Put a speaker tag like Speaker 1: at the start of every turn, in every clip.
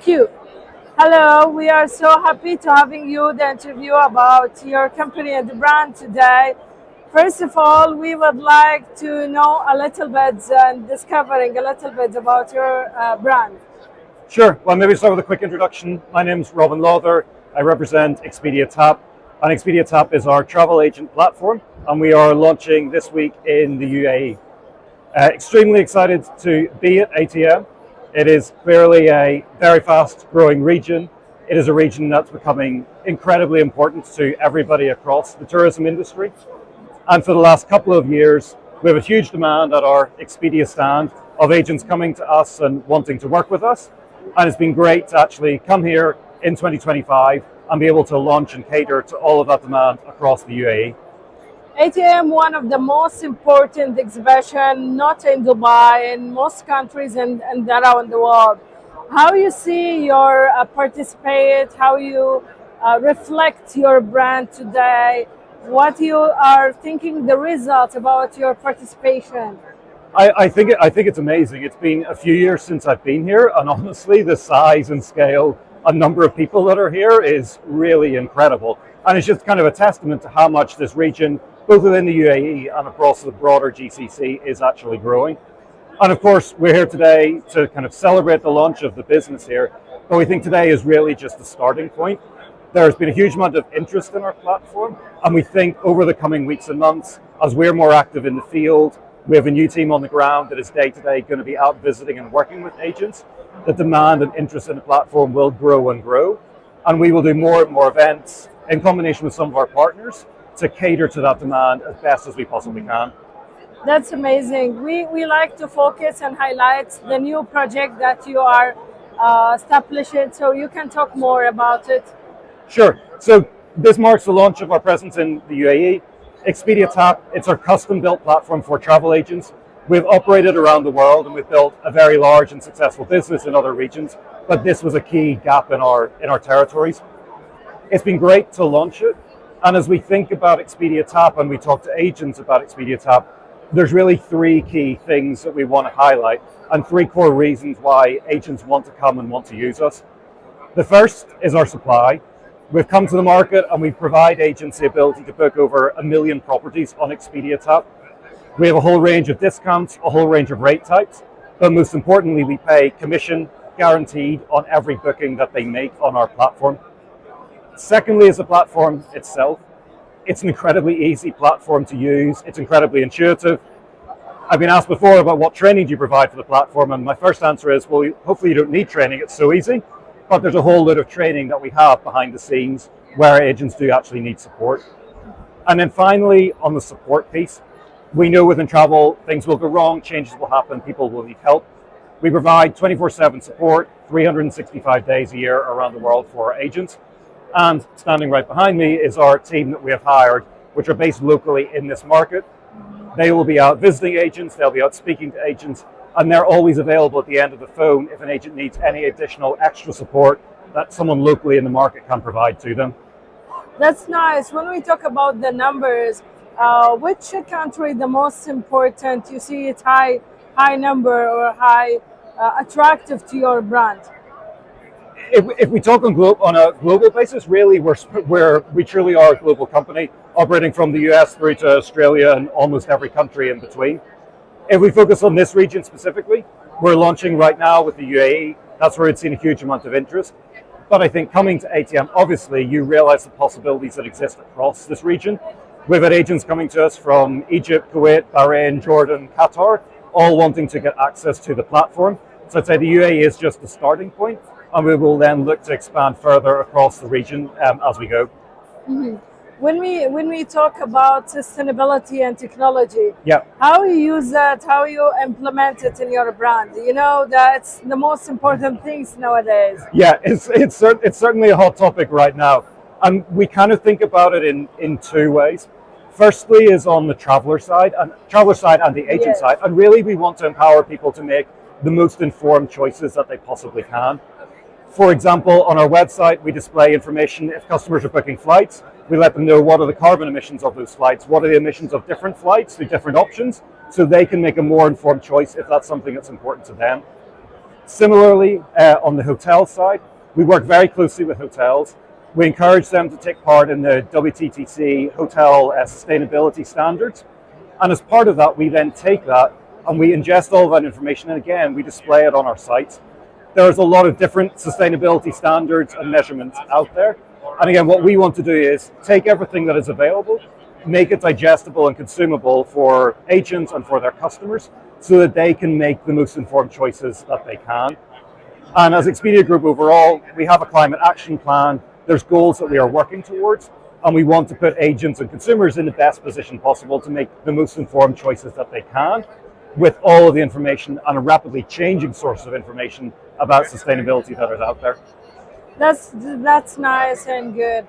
Speaker 1: Thank you. Hello, we are so happy to having you the interview about your company and the brand today. First of all, we would like to know a little bit and discovering a little bit about your brand.
Speaker 2: Sure. Well, maybe start with a quick introduction. My name is Lawther. I represent Expedia TAAP. And Expedia TAAP is our travel agent platform, and we are launching this week in the UAE. Extremely excited to be at ATM. It is clearly a very fast growing region. It is a region that's becoming incredibly important to everybody across the tourism industry. And for the last couple of years, we have a huge demand at our Expedia stand of agents coming to us and wanting to work with us. And it's been great to actually come here in 2025 and be able to launch and cater to all of that demand across the UAE.
Speaker 1: ATM, one of the most important exhibition, not in Dubai, in most countries and around the world. How you see your participate, how you reflect your brand today, what you are thinking the results about your participation?
Speaker 2: I think it's amazing. It's been a few years since I've been here, and honestly, the size and scale and number of people that are here is really incredible. And it's just kind of a testament to how much this region, both within the UAE and across the broader GCC, is actually growing. And of course, we're here today to kind of celebrate the launch of the business here, but we think today is really just the starting point. There's been a huge amount of interest in our platform, and we think over the coming weeks and months, as we're more active in the field, we have a new team on the ground that is day-to-day going to be out visiting and working with agents. The demand and interest in the platform will grow and grow, and we will do more and more events in combination with some of our partners to cater to that demand as best as we possibly can.
Speaker 1: That's amazing. We like to focus and highlight the new project that you are establishing, so you can talk more about it.
Speaker 2: Sure. So this marks the launch of our presence in the UAE. Expedia TAAP, it's our custom-built platform for travel agents. We've operated around the world and we've built a very large and successful business in other regions, but this was a key gap in our territories. It's been great to launch it, and as we think about Expedia TAAP and we talk to agents about Expedia TAAP, there's really three key things that we want to highlight and three core reasons why agents want to come and want to use us. The first is our supply. We've come to the market and we provide agents the ability to book over 1 million properties on Expedia TAAP. We have a whole range of discounts, a whole range of rate types, but most importantly, we pay commission guaranteed on every booking that they make on our platform. Secondly is the platform itself. It's an incredibly easy platform to use. It's incredibly intuitive. I've been asked before about what training do you provide for the platform, and my first answer is, well, hopefully you don't need training, it's so easy. But there's a whole lot of training that we have behind the scenes where agents do actually need support. And then finally, on the support piece, we know within travel, things will go wrong, changes will happen, people will need help. We provide 24/7 support, 365 days a year around the world for our agents. And standing right behind me is our team that we have hired, which are based locally in this market. They will be out visiting agents, they'll be out speaking to agents, and they're always available at the end of the phone if an agent needs any additional extra support that someone locally in the market can provide to them.
Speaker 1: That's nice. When we talk about the numbers, which country the most important? You see it high number or high attractive to your brand?
Speaker 2: If we talk on a global basis, really we truly are a global company operating from the US through to Australia and almost every country in between. If we focus on this region specifically, we're launching right now with the UAE. That's where it's seen a huge amount of interest. But I think coming to ATM, obviously, you realize the possibilities that exist across this region. We've had agents coming to us from Egypt, Kuwait, Bahrain, Jordan, Qatar, all wanting to get access to the platform. So I'd say the UAE is just the starting point, and we will then look to expand further across the region as we go.
Speaker 1: Mm-hmm. When we talk about sustainability and technology,
Speaker 2: yeah,
Speaker 1: how you use that, how you implement it in your brand, you know, that's the most important things nowadays.
Speaker 2: Yeah, it's certainly a hot topic right now, and we kind of think about it in two ways. Firstly is on the traveler side and the agent
Speaker 1: Yes.
Speaker 2: side, and really we want to empower people to make the most informed choices that they possibly can. For example, on our website, we display information if customers are booking flights. We let them know what are the carbon emissions of those flights, what are the emissions of different flights through different options, so they can make a more informed choice if that's something that's important to them. Similarly, on the hotel side, we work very closely with hotels. We encourage them to take part in the WTTC hotel sustainability standards. And as part of that, we then take that and we ingest all of that information, and again, we display it on our sites. There's a lot of different sustainability standards and measurements out there. And again, what we want to do is take everything that is available, make it digestible and consumable for agents and for their customers so that they can make the most informed choices that they can. And as Expedia Group overall, we have a climate action plan. There's goals that we are working towards, and we want to put agents and consumers in the best position possible to make the most informed choices that they can with all of the information and a rapidly changing source of information about sustainability that is out there.
Speaker 1: That's nice and good.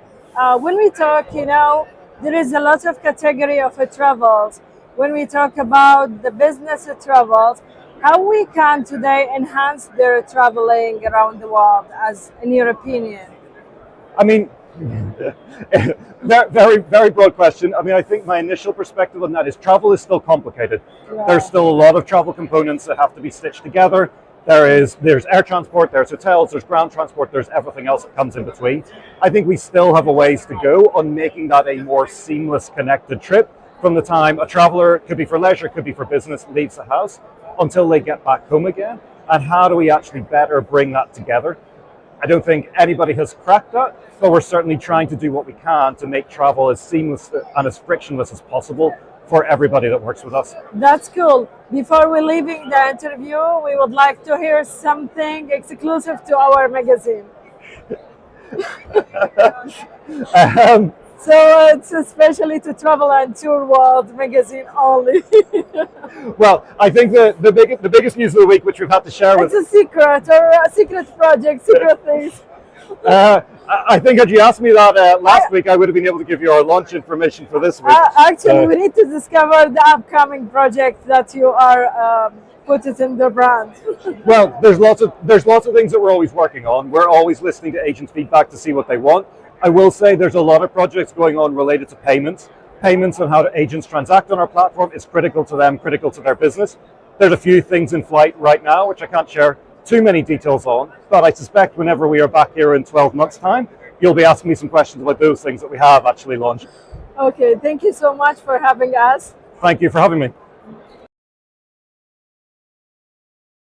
Speaker 1: When we talk, there is a lot of category of travels. When we talk about the business travels, how we can today enhance their traveling around the world, as in your opinion?
Speaker 2: I mean, very, very broad question. I mean, I think my initial perspective on that is travel is still complicated.
Speaker 1: Yeah.
Speaker 2: There's still a lot of travel components that have to be stitched together. There's air transport, there's hotels, there's ground transport, there's everything else that comes in between. I think we still have a ways to go on making that a more seamless, connected trip from the time a traveler, could be for leisure, could be for business, leaves the house until they get back home again. And how do we actually better bring that together? I don't think anybody has cracked that, but we're certainly trying to do what we can to make travel as seamless and as frictionless as possible for everybody that works with us.
Speaker 1: That's cool. Before we're leaving the interview, we would like to hear something exclusive to our magazine. So it's especially to Travel and Tour World magazine only.
Speaker 2: Well, I think the biggest news of the week, which we've had to share with...
Speaker 1: It's a secret, or a secret project, secret things.
Speaker 2: I think had you asked me that last week, I would have been able to give you our launch information for this week.
Speaker 1: Actually, we need to discover the upcoming project that you are put it in the brand.
Speaker 2: Well, there's lots of things that we're always working on. We're always listening to agents' feedback to see what they want. I will say there's a lot of projects going on related to payments. Payments and how agents transact on our platform is critical to them, critical to their business. There's a few things in flight right now, which I can't share too many details on, but I suspect whenever we are back here in 12 months' time, you'll be asking me some questions about those things that we have actually launched.
Speaker 1: Okay, thank you so much for having us.
Speaker 2: Thank you for having me.